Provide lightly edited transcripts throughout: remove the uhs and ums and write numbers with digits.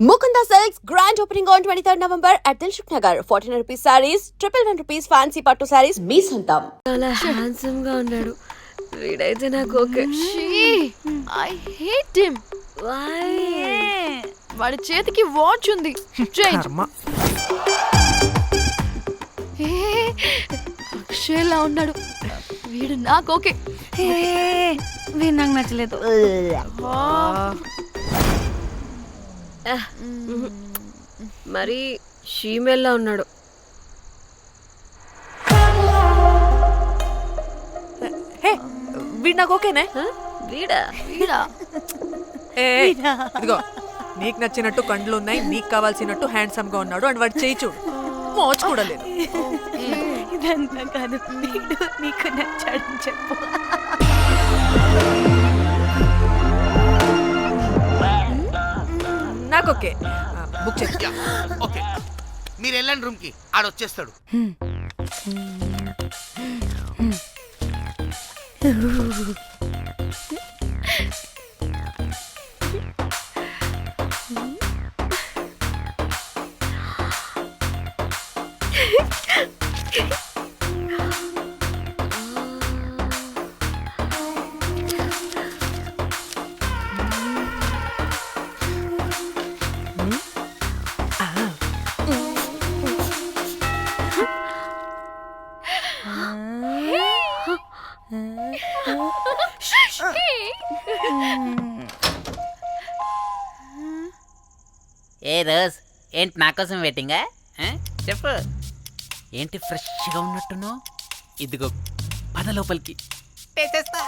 Mukunda Silks grand opening on 23rd November at Dilshuk Nagar. 1400 rupees sarees, 111 rupees fancy pattu sarees. Me santam. చాలా handsome గా ఉన్నాడు. వీడైతే నాకు okay. I hate him. Why? వాడి చేతికి watch ఉంది. అక్షయ్లా ఉన్నాడు. వీడు నాకు ఓకే. వీడు నాకు నచ్చలేదు. మరి షీమేల్లా ఉన్నాడు. వీడు నాకు ఓకేనే. వీడా? ఇదిగో నీకు నచ్చినట్టు కండ్లు ఉన్నాయి, నీకు కావాల్సినట్టు హ్యాండ్సమ్ గా ఉన్నాడు అండ్ వాడు చేయి చూడు, మోచు కూడా లేదు. ఇదంతా కాదు, వీడు నీకు నచ్చాడని చెప్పు. నాకు ఓకే. బుక్ చేసి ఓకే, మీరు వెళ్ళండి రూమ్ కి, ఆడొచ్చేస్తాడు. ఏ రోజ్, ఏంటి నా కోసం వెయిటింగా? చెప్పు, ఏంటి ఫ్రెష్గా ఉన్నట్టును? ఇదిగో పద లోపలికి వేసేస్తా.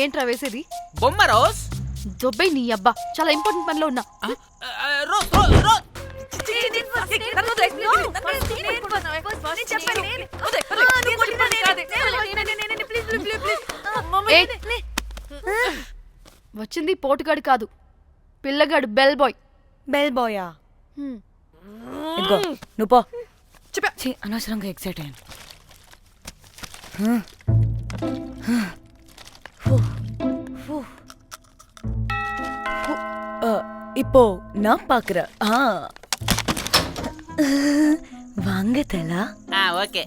ఏంట్రా వేసేది? బొమ్మ రోజ్. దొబ్బై నీ అబ్బా, చాలా ఇంపార్టెంట్ పనిలో ఉన్నా. రోజ్ రోజ్ రోజ్ వచ్చింది పోటుగాడు కాదు, పిల్లగాడు బెల్ బాయ్. బెల్ బాయా? ఇదిగో నువ్వు పో. అనవసరంగా ఎక్సైట్ అయ్యాను. இப்போ நான் பாக்குறேன். வாங்க தலா. ఓకే.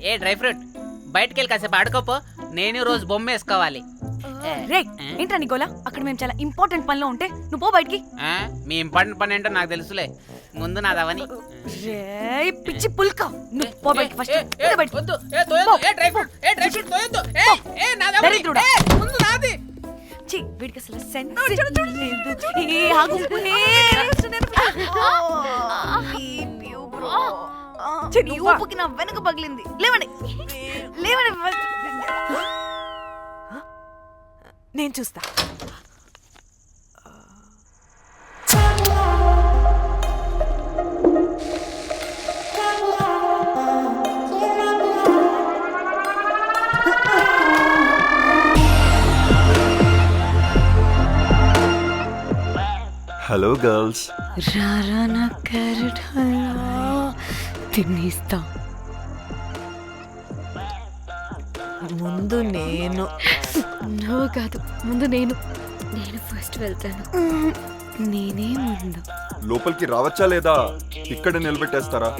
ఏ డ్రై ఫ్రూట్, బయటకు వెళ్ళి కాసేపు ఆడుకోపో, నేను రోజు బొమ్మ వేసుకోవాలి. రే ఏంట్రా నికోలా, అక్కడ మేము చాలా ఇంపార్టెంట్ పనిలో ఉంటే నువ్వు పో బయటికి. మీ ఇంపార్టెంట్ పని ఏంటో నాకు తెలుసులే, ముందు నాదవని. రే పిచ్చి పుల్క, నువ్వు పో బయటికి ఫస్ట్. వీడికి అసలు సెన్స్ లేదు. ఆగు. నీ ఊపుకి నా వెనక పగిలింది. లేవండి లేవండి. నేను చూస్తా. Hello girls. రారా నా క్యారెట్ హల్వా తినేస్తా. ముందు నేను. నువ్వు కాదు, ముందు నేను. నేను ఫస్ట్ వెళ్తాను. నేనే ముందు. లోపలికి రావచ్చా లేదా ఇక్కడ నిలబెట్టేస్తారా?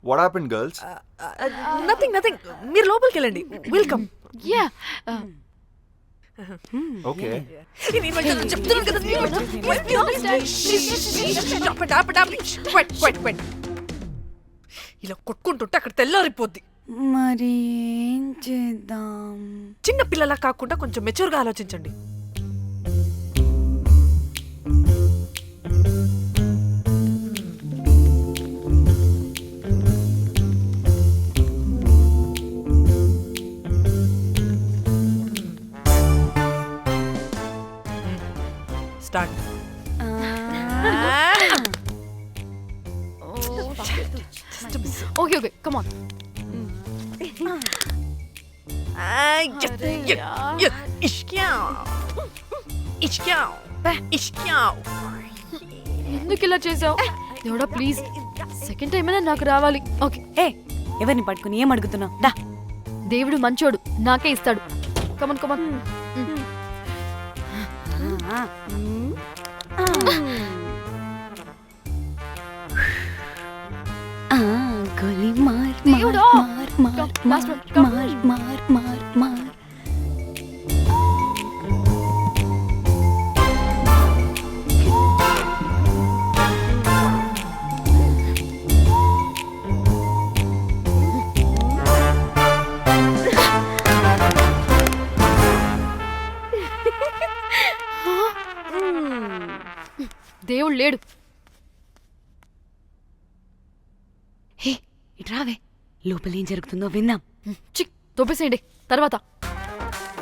What happened, girls? Nothing. మీరు లోపలికి వెళ్ళండి. వెల్కమ్. యా. Okay. చెప్తున్నాను కదా. ఇలా కొట్టుకుంటుంటే అక్కడ తెల్లారిపోద్ది. మరి ఏం చేద్దాం? చిన్న పిల్లలా కాకుండా కొంచెం మెచ్యూర్గా ఆలోచించండి. స్టార్ట్. Okay okay come on. ఎందుకు ఇలా చేసావు దేవుడా? ప్లీజ్ సెకండ్ టైం అయినా నాకు రావాలి. ఓకే. ఏ ఎవరిని పట్టుకుని ఏం అడుగుతున్నావు? దా. దేవుడు మంచోడు, నాకే ఇస్తాడు. కమాన్ కమాన్. గోలీ మార్ దేవుడా! మార్ Last one, come. మార్ మార్ మార్. దేవుడు లేడు. హే ఇటు రావే, లోపల ఏం జరుగుతుందో విందాం. చిక్ తోపేసేయండి తర్వాత.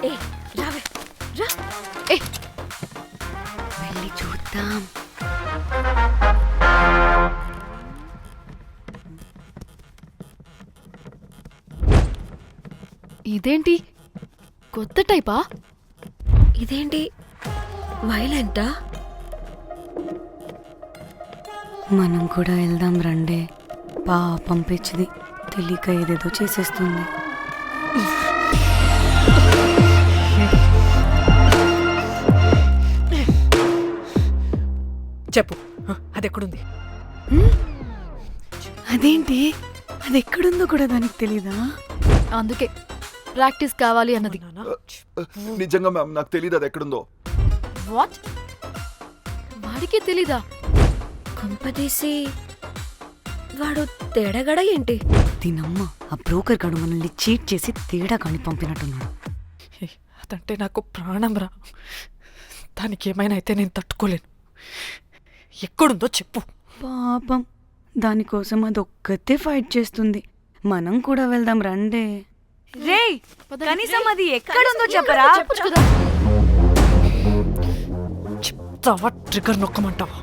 ఏ రావే రా, ఏ వెళ్ళి చూద్దాం. ఇదేంటి కొత్త టైపా? ఇదేంటి వైలెంటా? మనం కూడా వెళ్దాం రండే. పాపం పిచ్చిది, తెలియక ఏదేదో చేసేస్తుంది. చెప్పు, అది ఎక్కడుంది? అదేంటి, అది ఎక్కడుందో కూడా దానికి తెలీదా? అందుకే ప్రాక్టీస్ కావాలి అన్నది. నిజంగా మ్యామ్ నాకు తెలియదు అది ఎక్కడుందో. వాట్? వాడికి తెలీదా? కొంపదీసి వాడు తేడగడ ఏంటి? దీనమ్మ, ఆ బ్రోకర్ గడు మనల్ని చీట్ చేసి తేడా కాని పంపినట్టున్నాడు. అదంటే నాకు ప్రాణం రా. దానికి ఏమైనా అయితే నేను తట్టుకోలేను. ఎక్కడుందో చెప్పు. పాపం, దానికోసం అది ఒక్కతే ఫైట్ చేస్తుంది. మనం కూడా వెళ్దాం రండే. రే కనీసం అది ఎక్కడుందో చెప్పరా? చెప్పొచ్చు కదా. చెప్తావా? ట్రిగర్ నొక్కమంటావా?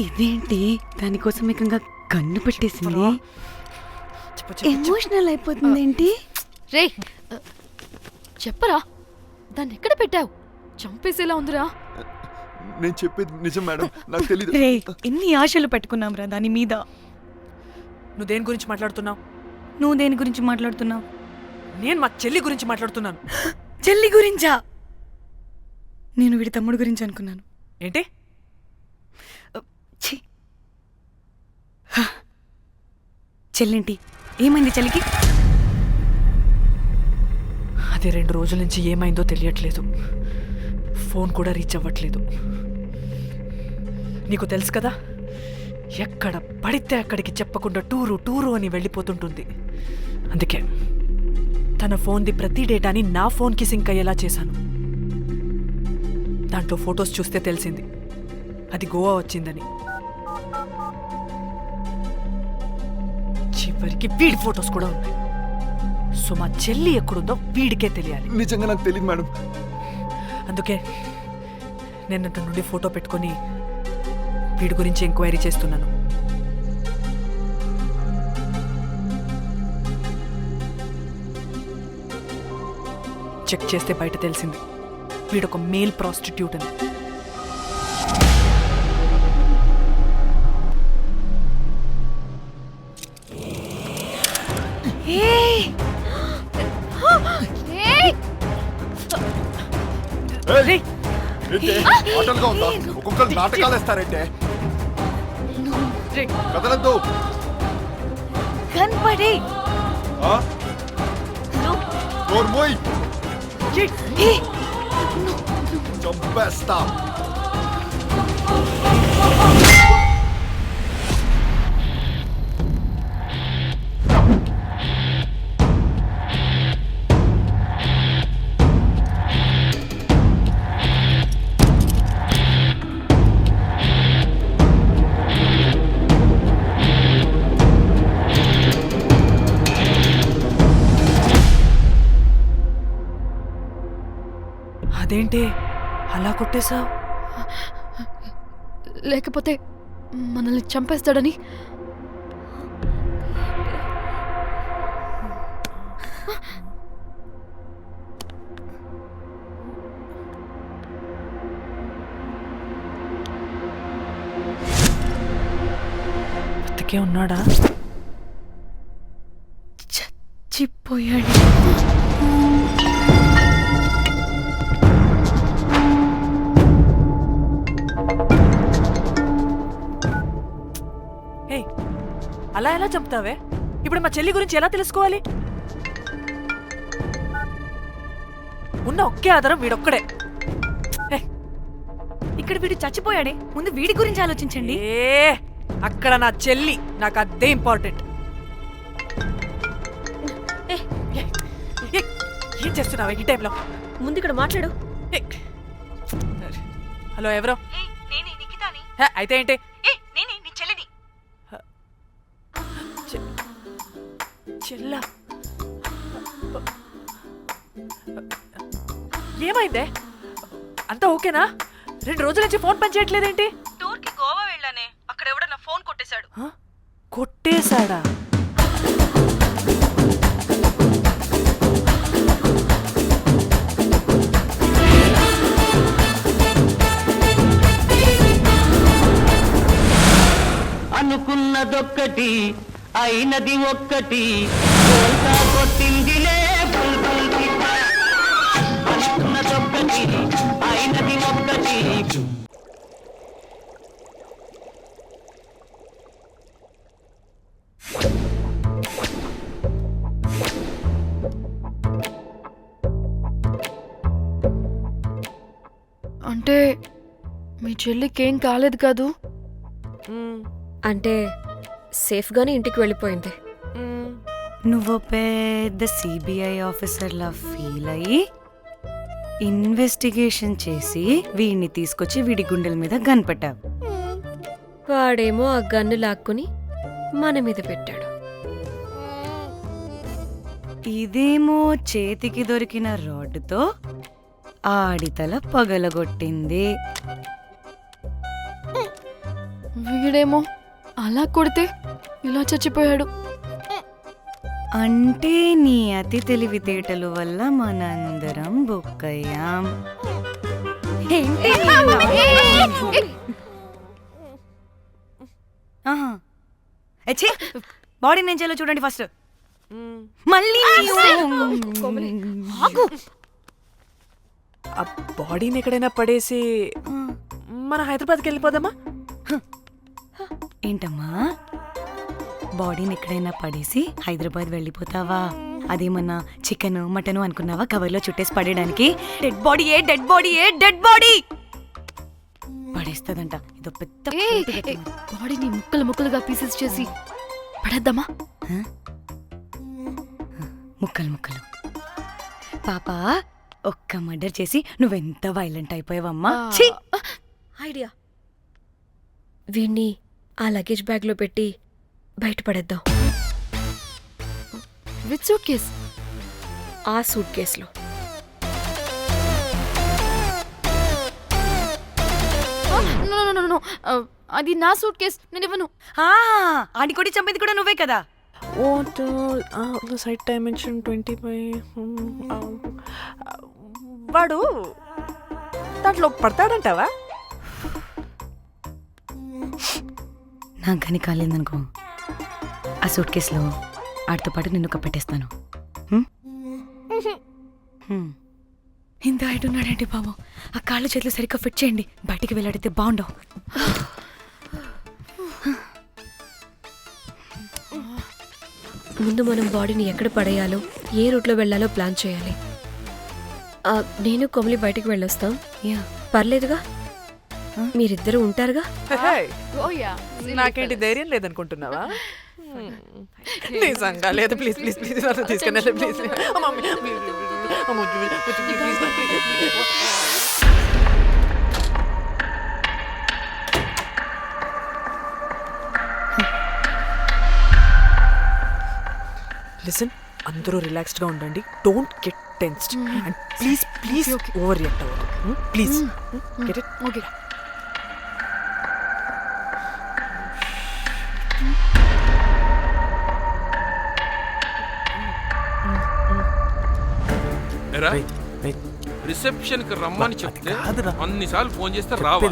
ఇదేంటి, దానికోసం ఏకంగా కన్ను పెట్టేసింది. చెప్పు, చెప్పు, చెప్పు. ఎమోషనల్ అయిపోతుంది ఏంటి? రే చెప్పరా, దాన్ని ఎక్కడ పెట్టావు? చంపేసేలా ఉందిరా. నేను చెప్పేది నిజం మేడం, నాకు తెలియదు. రే ఎన్ని ఆశలు పెట్టుకున్నాం రా దాని మీద. నువ్వు దేని గురించి మాట్లాడుతున్నావు? నువ్వు దేని గురించి మాట్లాడుతున్నావు? నేను మా చెల్లి గురించి మాట్లాడుతున్నాను. చెల్లి గురించా? నేను వీడి తమ్ముడు గురించి అనుకున్నాను. ఏంటి? ఛీ. హ. చెల్లింటి ఏమైంది చెల్లికి? అది 2 రోజుల నుంచి ఏమైందో తెలియట్లేదు. ఫోన్ కూడా రీచ్ అవ్వట్లేదు. నీకు తెలుసు కదా, ఎక్కడ పడితే అక్కడికి చెప్పకుండా టూరు అని వెళ్ళిపోతుంటుంది. అందుకే తన ఫోన్ది ప్రతి డేటాని నా ఫోన్కి సింక్ అయ్యేలా చేశాను. దాంట్లో ఫొటోస్ చూస్తే తెలిసింది అది గోవా వచ్చిందని. చివరికి వీడి ఫొటోస్ కూడా ఉన్నాయి. సో మా చెల్లి ఎక్కడుందో వీడికే తెలియాలి. నిజంగా నాకు తెలియదు మేడం. అందుకే నేను అతని నుండి ఫోటో పెట్టుకొని వీడి గురించి ఎంక్వైరీ చేస్తున్నాను. చెక్ చేస్తే బయట తెలిసింది వీడొక మేల్ ప్రాస్టిట్యూట్ అని. ఏయ్! ఏంటి? ఆటలుగా ఉందా? ఒక్కొక్కరు నాటకాలు వేస్తారంటే కదలద్దు. కనపడి ఆ? డోర్ మూయ్. చంపేస్తా. అదేంటి అలా కొట్టేశావు? లేకపోతే మనల్ని చంపేస్తాడని. బతికే ఉన్నాడా? చచ్చిపోయాడు. హే, అలా ఎలా చంపుతావే? ఇప్పుడు మా చెల్లి గురించి ఎలా తెలుసుకోవాలి? ఉన్న ఒకే ఆధారం వీడొక్కడే. హే, ఇక్కడ వీడు చచ్చిపోయాడే, ముందు వీడి గురించి ఆలోచించండి. అక్కడ నా చెల్లి, నాకు అదే ఇంపార్టెంట్. ఏం చేస్తున్నావు ఈ టైంలో? ముందు ఇక్కడ మాట్లాడు. హలో, ఎవరో? హే, అయితే ఏంటి? చెల్లా, ఏమైందే? అంతా ఓకేనా? 2 రోజుల నుంచి ఫోన్ పని చేయట్లేదేంటి? టూర్కి గోవా వెళ్ళానే, అక్కడ ఎవడో నా ఫోన్ కొట్టేశాడు. కొట్టేశాడా? అనుకున్నదొక్కటి అయినది ఒక్కటి, కొట్టిందిలే బుల్బుల్ పిట్ట. అనుకున్నదొక్కటి అయినది ఒక్కటి. అంటే మీ చెల్లికేం కాలేదు కాదు? అంటే సేఫ్గానే ఇంటికి వెళ్ళిపోయింది. నువ్వు పెద్ద సిబిఐ ఆఫీసర్లా ఫీల్ అయ్యి ఇన్వెస్టిగేషన్ చేసి వీడిని తీసుకొచ్చి వీడి గుండెల మీద కనిపెట్టావు. వాడేమో ఆ గన్ను లాక్కుని మన మీద పెట్టాడు. ఇదేమో చేతికి దొరికిన రాడ్డుతో ఆడితల పగలగొట్టింది. వీడేమో అలా కొడితే ఇలా చచ్చిపోయాడు. అంటే నీ అతి తెలివితేటలు వల్ల మనందరం బొక్కయ్యాం. ఏంటి? ఆహా. ఛీ! బాడీ నేను చేయాలో చూడండి ఫస్ట్. మళ్ళీ ఆగు. ఆ బాడీని ఎక్కడైనా పడేసి మన హైదరాబాద్కి వెళ్ళిపోదామా? ఏంటమ్మా, బాడీని ఎక్కడైనా పడేసి హైదరాబాద్ వెళ్ళిపోతావా? అదేమన్నా చికెన్ మటన్ అనుకున్నావా కవర్లో చుట్టేసి పడేయడానికి? డెడ్ బాడీ ఏ డెడ్ బాడీ ఏ డెడ్ బాడీ పడేస్తుందంట. ఇదో పెద్ద బాడీని ముక్కలు ముక్కలుగా పీసెస్ చేసి పడేద్దామా? ముక్కలు ముక్కలు. పాప, ఒక్క మర్డర్ చేసి నువ్వెంత వైలెంట్ అయిపోయావమ్మా. ఐడియా, వీణ్ణి ఆ లగేజ్ బ్యాగ్లో పెట్టి బయటపడేద్దాం. With suitcase? ఆ సూట్ కేసులో. అది నా సూట్ కేస్, నేను ఇవ్వను. ఆడి కొడి చంపేది కూడా నువ్వే కదా. Site dimension 25. వాడు దాంట్లో పడతాడంటావా? నాకు కానీ కాలేదనుకో, ఆ సూట్ కేసులో ఆడితో పాటు నిన్ను కప్పెట్టేస్తాను. ఇంత హైట్ ఉన్నాడంటే బాబు, ఆ కాళ్ళు చేతులు సరిగ్గా ఫిట్ చేయండి, బయటికి వెళ్ళాడితే బాగుండవు. ముందు మనం బాడీని ఎక్కడ పడేయాలో, ఏ రూట్లో వెళ్ళాలో ప్లాన్ చేయాలి. నేను కొమలి బయటికి వెళ్ళొస్తాం. పర్లేదుగా? మీరిద్దరూ ఉంటారుగా? నాకేంటి ధైర్యం లేదనుకుంటున్నావా? నిజంగా లేదు. ప్లీజ్ ప్లీజ్ ప్లీజ్ తీసుకెళ్ళి ప్లీజ్. లిసన్, అందరూ రిలాక్స్డ్గా ఉండండి. Don't get tensed and please please overreact అవ్వదు please get it okay reception కి రమ్మని చెప్తే అన్నిసార్లు ఫోన్ చేస్తే రావా?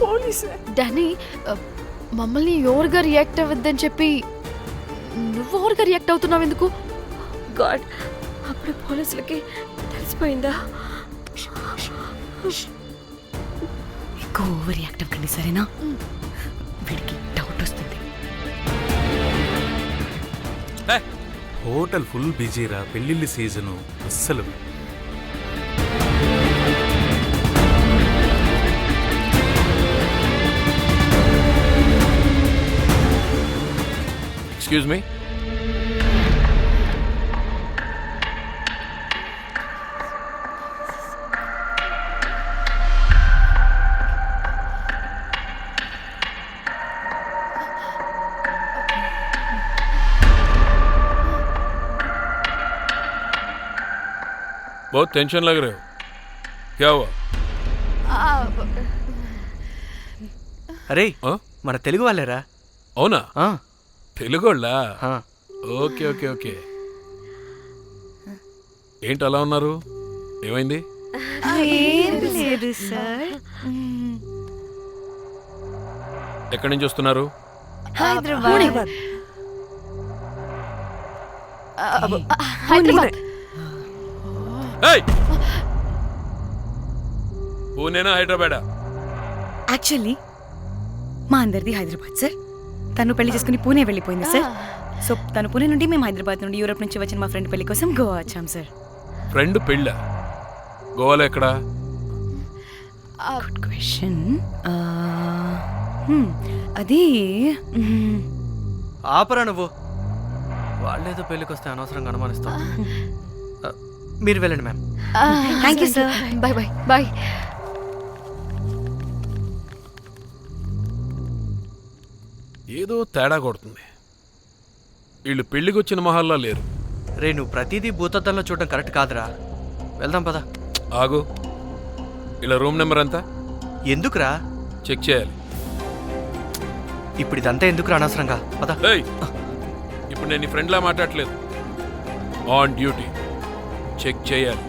పోలీసే డానీ మమ్మల్ని ఓవర్గా రియాక్ట్ అవ్వద్దని చెప్పి నువ్వు ఓవర్గా రియాక్ట్ అవుతున్నావు ఎందుకు? గాడ్, అప్పుడు పోలీసులకి తెలిసిపోయిందా? ఎక్కువ ఓవర్ రియాక్ట్ అవ్వకండి సరేనా? వీడికి డౌట్ వస్తుంది. హోటల్ ఫుల్ బిజీరా, పెళ్ళిళ్ళ సీజను అస్సలు. ఎక్స్క్యూజ్ మీ, बहुत टेंशन लग रहे हो, क्या हुआ? అరే ఆ? మన తెలుగు వాళ్ళేరా? అవునా? ఆ, తెలుగోళ్ళా? ఆ. Okay okay okay. ఏంటి అలా ఉన్నారు? ఏమైంది? ఏం లేదు సార్. ఎక్కడి నుంచి వస్తున్నారు? హైదరాబాద్. హైదరాబాద్. ఏయ్! పూణేనా హైదరాబాదా? యాక్చువల్లీ మా అందరిది హైదరాబాద్ సార్. తను పెళ్లి చేసుకుని పూణే వెళ్ళిపోయింది సార్. సో తను పూణే నుండి మేము హైదరాబాద్ నుండి యూరోప్ నుంచి వచ్చిన మా ఫ్రెండ్ పెళ్లి కోసం గోవా వచ్చాం సార్. ఫ్రెండ్ పెళ్ళ గోవాలో ఎక్కడా? Good question. అది ఆపరా నువ్వు. వాళ్ళేదో పెళ్ళికి వస్తే అనవసరంగా అనుమానిస్తాం. మీరు వెళ్ళండి ma'am. Thank you sir. Bye bye bye. ఏదో తేడా కొడుతుంది. వీళ్ళు పెళ్ళికి వచ్చిన మహల్లా లేరు. రే నువ్వు ప్రతిదీ భూతద్దంలో చూడడం కరెక్ట్ కాదురా. వెళ్దాం పద. ఆగు, ఇలా రూమ్ నెంబర్ ఎంత? ఎందుకురా? చెక్ చేయాలి. ఇప్పుడు ఇదంతా ఎందుకురా అనవసరంగా? పద. ఏయ్! ఇప్పుడు నేను నీ ఫ్రెండ్లా మాట్లాడట్లేదు, ఆన్ డ్యూటీ. చెక్ చేయాలి.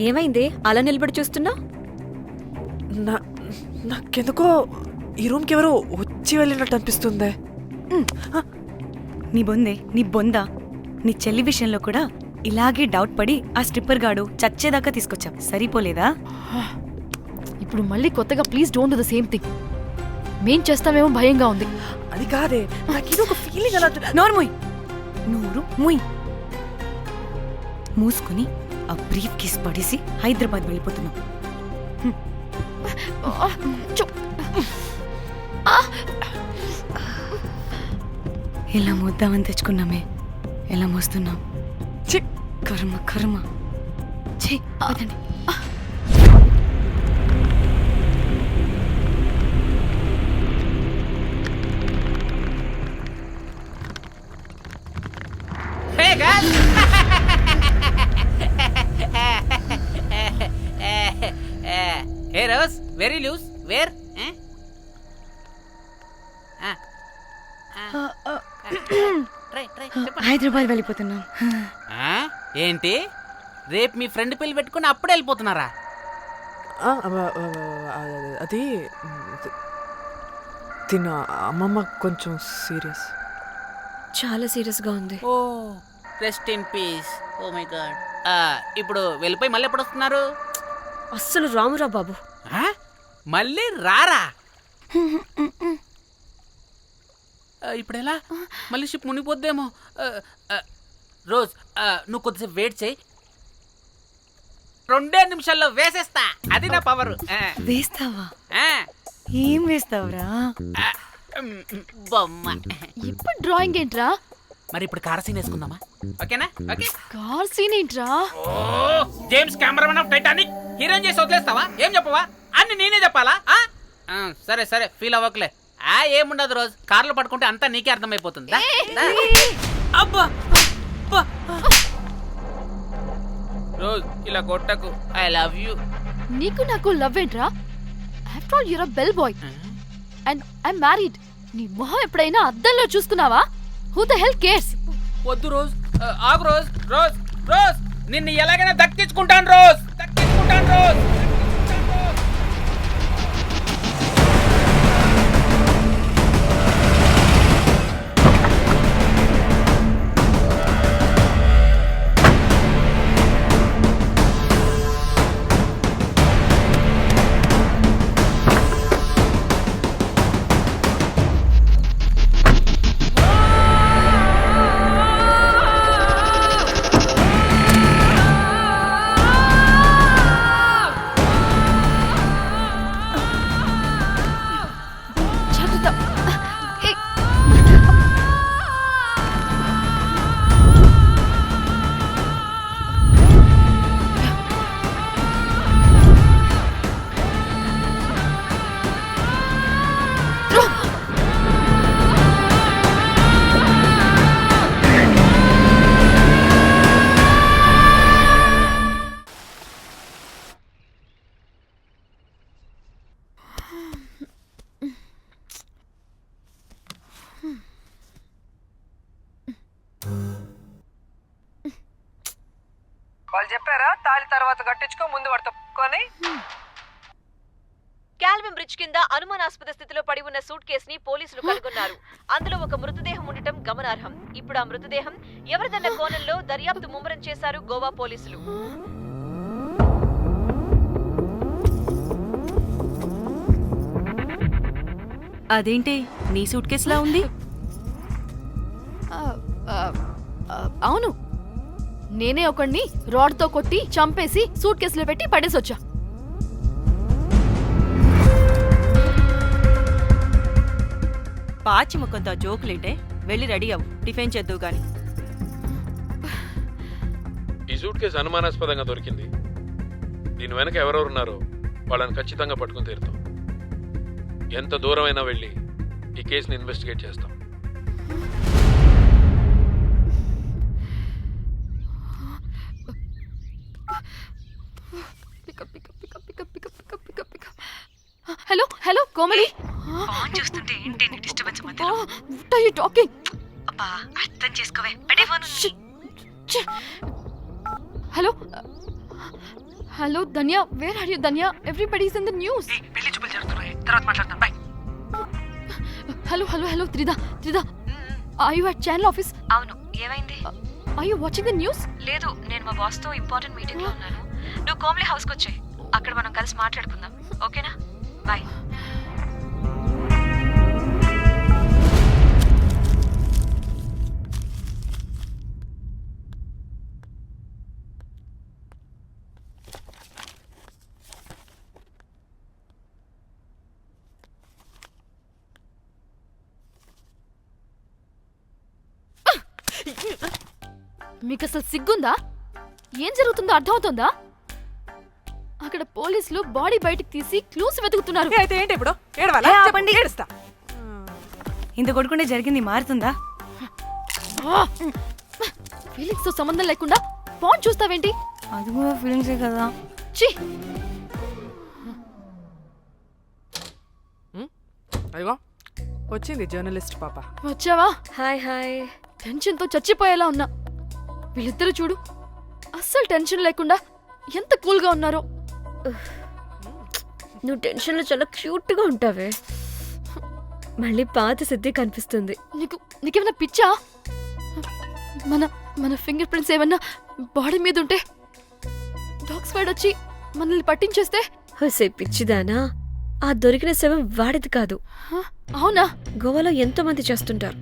ఏమైంది అలా నిలబడి చూస్తున్నా? నాకెందుకో ఈ రూమ్కి ఎవరో వచ్చి వెళ్ళినట్టు అనిపిస్తుంది. నీ బొందే, నీ బొందా, నీ చెల్లి విషయంలో కూడా ఇలాగే డౌట్ పడి ఆ స్ట్రిప్పర్ గాడు చచ్చేదాకా తీసుకొచ్చాం. సరిపోలేదా? ఇప్పుడు మళ్ళీ కొత్తగా please don't do the same thing. మేం చేస్తామేమో భయంగా ఉంది. అది కాదే, నాకేదో ఒక ఫీలింగ్ అలా. నోరు ముయ్, నోరు ముయ్. మూసుకుని ఆ బ్రీఫ్ కేస్ పడేసి హైదరాబాద్ వెళ్ళిపోతున్నాం. ఎలా మోద్దామని తెచ్చుకున్నామే, ఎలా మోస్తున్నాం. కర్మ కర్మ. ఛీ, వదండి. ఏ Rose very loose where try try చెప్పండి. హైదరాబాద్ వెళ్ళిపోతున్నాం. ఏంటి రేపు మీ ఫ్రెండ్ పెళ్లి పెట్టుకుని అప్పుడే వెళ్ళిపోతున్నారా? అది తిన్న అమ్మమ్మ కొంచెం సీరియస్. చాలా సీరియస్గా ఉంది. Oh rest in peace. Oh my god. ఇప్పుడు వెళ్ళిపోయి మళ్ళీ ఎప్పుడు వస్తున్నారు? అస్సలు రామురా బాబు. మళ్ళీ రారా? ఇప్పుడు ఎలా? మళ్ళీ షిప్ మునిగిపోద్దేమో. రోజ్ నువ్వు కొద్దిసేపు వెయిట్ చేయి, 2 నిమిషాల్లో వేసేస్తా. అది నా పవర్. వేస్తావా? ఏం వేస్తావురా? బొమ్మ. ఇప్పుడు డ్రాయింగ్ ఏంట్రా? మరి ఇప్పుడు కార్ సీన్ వేసుకుందామా? ఓకేనా? ఓకే. కార్ సీన్ ఏంట్రా? James Cameron of Titanic heroine చేసి వదిలేస్తావా? ఏం చెప్పవా? అన్ని నేనే చెప్పాలా? సరే సరే ఫీల్ అవ్వకలే. ఏముండదు రోజ్, కార్లో పడుకుంటే అంతా నీకే అర్థమైపోతుంది. అబ్బా రోజ్ ఇలా కొట్టకు. I love you. నీకు నాకు లవ్ ఏంట్రా? After all you're a bell boy and I married. నీ మొహం ఎప్పుడైనా అద్దంలో చూసుకున్నావా? Who the hell cares? వద్దు రోజ్, ఆగు రోజ్. రోజ్ రోజ్ నిన్ను ఎలాగైనా దక్కించుకుంటాను రోజ్, దక్కించుకుంటాను రోజ్. వాళ్ళు చెప్పారా తాళి తర్వాత కట్టించుకో, ముందు పడుకొని. క్యాల్విన్ బ్రిడ్జ్ కింద అనుమానాస్పద స్థితిలో పడి ఉన్న సూట్ కేసుని పోలీసులు కనుగొన్నారు. అందులో ఒక మృతదేహం ఉండటం గమనార్హం. ఇప్పుడు ఆ మృతదేహం ఎవరిదన్న కోణంలో దర్యాప్తు ముమ్మరం చేశారు గోవా పోలీసులు. అదేంటి నీ సూట్ కేసులా ఉంది? అవును, నేనే ఒకడిని రాడ్తో కొట్టి చంపేసి సూట్ కేసులో పెట్టి పడేసొచ్చా. పాచి ముఖంతో జోకులేంటే వెళ్ళి రెడీ అవ్వు, టిఫిన్ చేద్దువు గాని. ఈ సూట్ కేసు అనుమానాస్పదంగా దొరికింది. దీని వెనక ఎవరెవరున్నారో వాళ్ళని ఖచ్చితంగా పట్టుకుని తీరుతాం. ఎంత దూరమైనా వెళ్ళి ఈ కేసుని ఇన్వెస్టిగేట్ చేస్తాం. Hello hello Komali. చూస్తుంటే ఏంటి డిస్టర్బెన్స్ మధ్యలో? What are you talking? అబ్బా అర్థం చేసుకోవే, పెట్టే phone. Hello hello Dhanya, where are you Dhanya? Everybody is in the news. పెళ్లి చూపులు జరుగుతున్నాయి, తర్వాత మాట్లాడతాం. Bye. Hello hello hello Tridha Tridha, are you at channel office? అవును, ఏమైంది? Are you watching the news? లేదు, నేను మా బాస్ తో ఇంపార్టెంట్ మీటింగ్ లో ఉన్నాను. నువ్వు కోమ్లీ హౌస్ కి వచ్చాయి, అక్కడ మనం కలిసి మాట్లాడుకుందాం. ఓకేనా? బాయ్. మీకు అసలు సిగ్గుందా? ఏం జరుగుతుందో అర్థమవుతుందా? అక్కడ పోలీసులు బాడీ బయటికి తీసి క్లూస్ వెతుకుతున్నారు. అయితే ఏంటి ఇప్పుడు? ఏడవాలా? చెప్పండి. ఏడుస్తా. ఇంత కొడుకుంటే జరిగింది మారుతుందా? ఫీలింగ్స్ తో సంబంధం లేకుండా ఫోన్ చూస్తావేంటి? అది కూడా ఫీలింగ్సే కదా. ఛీ, అయ్యో వచ్చింది జర్నలిస్ట్ పాప. వచ్చావా? Hi hi. టెన్షన్తో చచ్చిపోయేలా ఉన్నా. వీళ్ళిద్దరు చూడు, అస్సలు టెన్షన్ లేకుండా ఎంత కూల్గా ఉన్నారో. నువ్వు టెన్షన్లో చాలా క్యూట్గా ఉంటావే. మళ్ళీ పాత సిద్ధి కనిపిస్తుంది. నీకేమైనా పిచ్చా? మన మన ఫింగర్ ప్రింట్స్ ఏమన్నా బాడీ మీద ఉంటే డాగ్ స్క్వాడ్ వచ్చి మనల్ని పట్టించేస్తే? హోసే పిచ్చిదానా, ఆ దొరికిన శవం వాడిది కాదు. అవునా? గోవాలో ఎంతో మంది చేస్తుంటారు.